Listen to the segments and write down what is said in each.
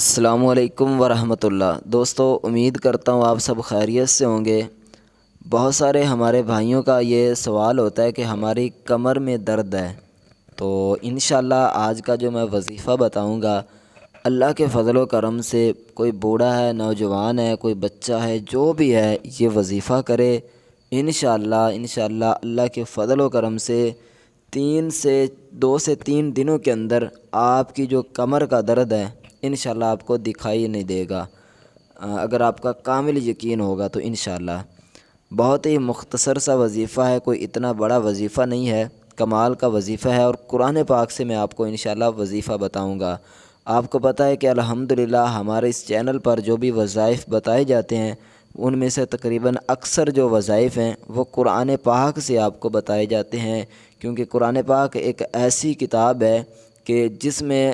السلام علیکم ورحمۃ اللہ۔ دوستو، امید کرتا ہوں آپ سب خیریت سے ہوں گے۔ بہت سارے ہمارے بھائیوں کا یہ سوال ہوتا ہے کہ ہماری کمر میں درد ہے، تو انشاءاللہ آج کا جو میں وظیفہ بتاؤں گا، اللہ کے فضل و کرم سے کوئی بوڑھا ہے، نوجوان ہے، کوئی بچہ ہے، جو بھی ہے یہ وظیفہ کرے، انشاءاللہ اللہ کے فضل و کرم سے 2 سے 3 دنوں کے اندر آپ کی جو کمر کا درد ہے انشاءاللہ آپ کو دکھائی نہیں دے گا، اگر آپ کا کامل یقین ہوگا تو انشاءاللہ۔ بہت ہی مختصر سا وظیفہ ہے، کوئی اتنا بڑا وظیفہ نہیں ہے، کمال کا وظیفہ ہے، اور قرآن پاک سے میں آپ کو انشاءاللہ وظیفہ بتاؤں گا۔ آپ کو پتہ ہے کہ الحمدللہ ہمارے اس چینل پر جو بھی وظائف بتائے جاتے ہیں ان میں سے تقریباً اکثر جو وظائف ہیں وہ قرآن پاک سے آپ کو بتائے جاتے ہیں، کیونکہ قرآن پاک ایک ایسی کتاب ہے کہ جس میں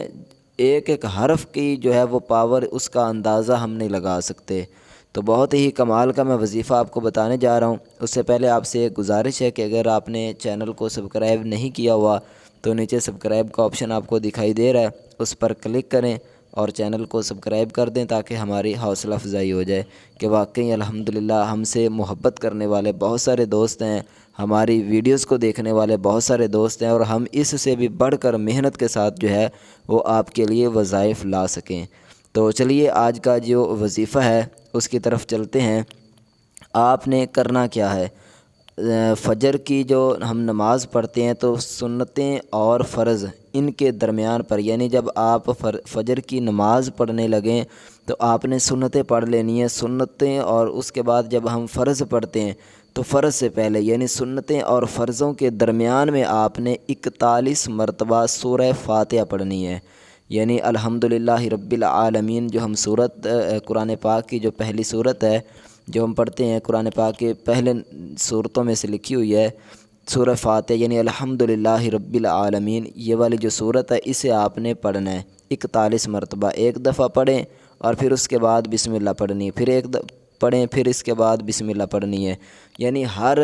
ایک ایک حرف کی جو ہے وہ پاور، اس کا اندازہ ہم نہیں لگا سکتے۔ تو بہت ہی کمال کا میں وظیفہ آپ کو بتانے جا رہا ہوں۔ اس سے پہلے آپ سے ایک گزارش ہے کہ اگر آپ نے چینل کو سبسکرائب نہیں کیا ہوا تو نیچے سبسکرائب کا آپشن آپ کو دکھائی دے رہا ہے، اس پر کلک کریں اور چینل کو سبسکرائب کر دیں تاکہ ہماری حوصلہ افزائی ہو جائے کہ واقعی الحمدللہ ہم سے محبت کرنے والے بہت سارے دوست ہیں، ہماری ویڈیوز کو دیکھنے والے بہت سارے دوست ہیں، اور ہم اس سے بھی بڑھ کر محنت کے ساتھ جو ہے وہ آپ کے لیے وظائف لا سکیں۔ تو چلیے آج کا جو وظیفہ ہے اس کی طرف چلتے ہیں۔ آپ نے کرنا کیا ہے، فجر کی جو ہم نماز پڑھتے ہیں تو سنتیں اور فرض ان کے درمیان پر، یعنی جب آپ فجر کی نماز پڑھنے لگیں تو آپ نے سنتیں پڑھ لینی ہیں، سنتیں، اور اس کے بعد جب ہم فرض پڑھتے ہیں تو فرض سے پہلے یعنی سنتیں اور فرضوں کے درمیان میں آپ نے 41 مرتبہ سورہ فاتحہ پڑھنی ہے، یعنی الحمدللہ رب العالمین جو ہم سورت قرآن پاک کی جو پہلی سورت ہے جو ہم پڑھتے ہیں، قرآن پاک کے پہلے سورتوں میں سے لکھی ہوئی ہے سورہ فاتحہ، یعنی الحمدللہ رب العالمین، یہ والی جو سورت ہے اسے آپ نے پڑھنا ہے 41 مرتبہ۔ ایک دفعہ پڑھیں اور پھر اس کے بعد بسم اللہ پڑھنی ہے، پھر پڑھیں، پھر اس کے بعد بسم اللہ پڑھنی ہے، یعنی ہر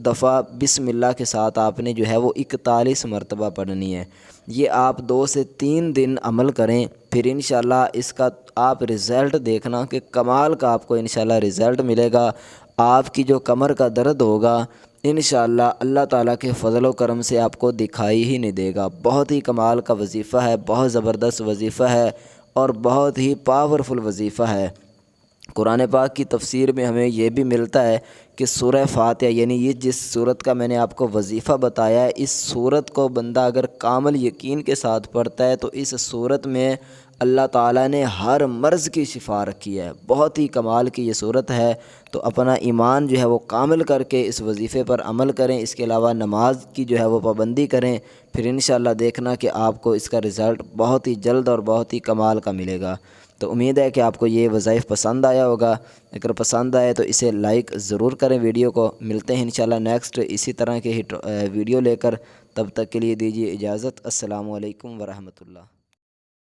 دفعہ بسم اللہ کے ساتھ آپ نے جو ہے وہ 41 مرتبہ پڑھنی ہے۔ یہ آپ 2 سے 3 دن عمل کریں، پھر انشاءاللہ اس کا آپ رزلٹ دیکھنا کہ کمال کا آپ کو انشاءاللہ رزلٹ ملے گا۔ آپ کی جو کمر کا درد ہوگا انشاءاللہ اللہ تعالیٰ کے فضل و کرم سے آپ کو دکھائی ہی نہیں دے گا۔ بہت ہی کمال کا وظیفہ ہے، بہت زبردست وظیفہ ہے اور بہت ہی پاورفل وظیفہ ہے۔ قرآن پاک کی تفسیر میں ہمیں یہ بھی ملتا ہے کہ سورہ فاتحہ، یعنی یہ جس صورت کا میں نے آپ کو وظیفہ بتایا ہے، اس صورت کو بندہ اگر کامل یقین کے ساتھ پڑھتا ہے تو اس صورت میں اللہ تعالیٰ نے ہر مرض کی شفا رکھی ہے۔ بہت ہی کمال کی یہ صورت ہے، تو اپنا ایمان جو ہے وہ کامل کر کے اس وظیفے پر عمل کریں۔ اس کے علاوہ نماز کی جو ہے وہ پابندی کریں، پھر انشاءاللہ دیکھنا کہ آپ کو اس کا رزلٹ بہت ہی جلد اور بہت ہی کمال کا ملے گا۔ تو امید ہے کہ آپ کو یہ وظائف پسند آیا ہوگا، اگر پسند آئے تو اسے لائک ضرور کریں ویڈیو کو۔ ملتے ہیں انشاءاللہ نیکسٹ اسی طرح کے ویڈیو لے کر، تب تک کے لیے دیجیے اجازت۔ السلام علیکم ورحمۃ اللہ۔